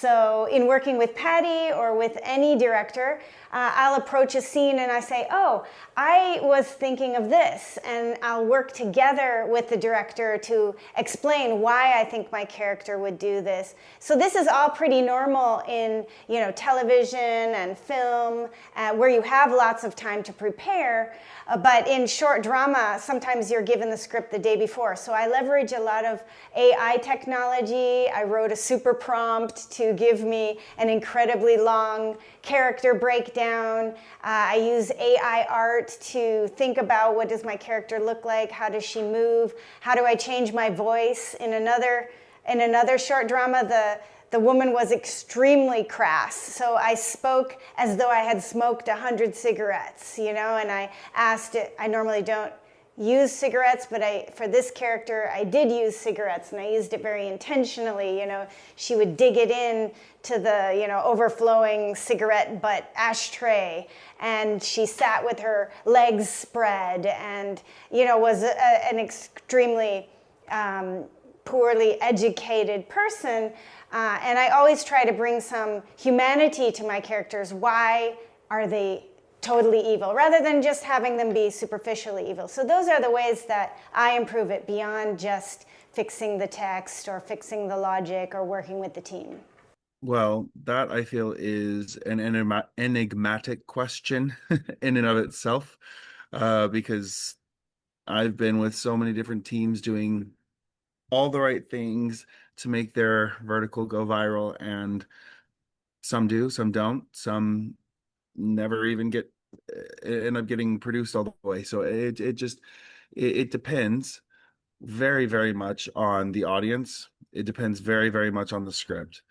So in working with Patty or with any director, I'll approach a scene and I say, oh, I was thinking of this, and I'll work together with the director to explain why I think my character would do this. So this is all pretty normal in, you know, television and film, where you have lots of time to prepare. But in short drama, sometimes you're given the script the day before. So I leverage a lot of AI technology. I wrote a super prompt to give me an incredibly long character breakdown. I use AI art to think about, what does my character look like? How does she move? How do I change my voice? In another short drama, the woman was extremely crass. So I spoke as though I had smoked 100 cigarettes, you know, and I asked it. I normally don't use cigarettes, but for this character, I did use cigarettes, and I used it very intentionally. You know, she would dig it in to the, you know, overflowing cigarette butt ashtray, and she sat with her legs spread, and, you know, was an extremely poorly educated person. And I always try to bring some humanity to my characters. Why are they totally evil, rather than just having them be superficially evil? So those are the ways that I improve it, beyond just fixing the text or fixing the logic or working with the team. Well, that I feel is an enigmatic question in and of itself, because I've been with so many different teams doing all the right things to make their vertical go viral, and some do, some don't, some never even end up getting produced all the way. So it depends very, very much on the audience. It depends very, very much on the script.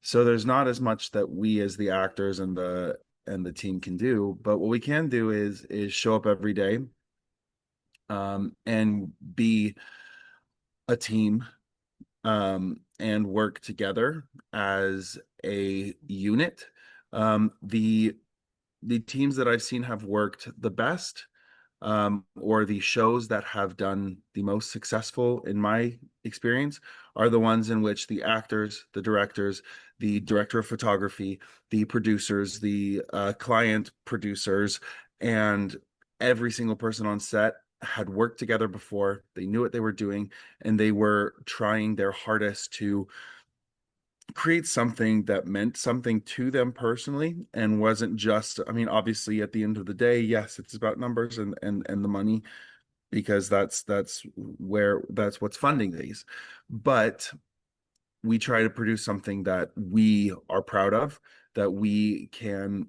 So there's not as much that we as the actors and the team can do, but what we can do is show up every day, and be a team, and work together as a unit. The teams that I've seen have worked the best, or the shows that have done the most successful in my experience, are the ones in which the actors, the directors, the director of photography, the producers, the client producers, and every single person on set had worked together before. They knew what they were doing, and they were trying their hardest to create something that meant something to them personally, and wasn't just, I mean, obviously at the end of the day, yes, it's about numbers and the money, because that's what's funding these. But we try to produce something that we are proud of, that we can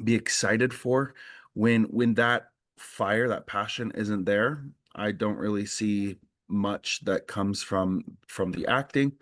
be excited for. When that fire, that passion isn't there, I don't really see much that comes from the acting.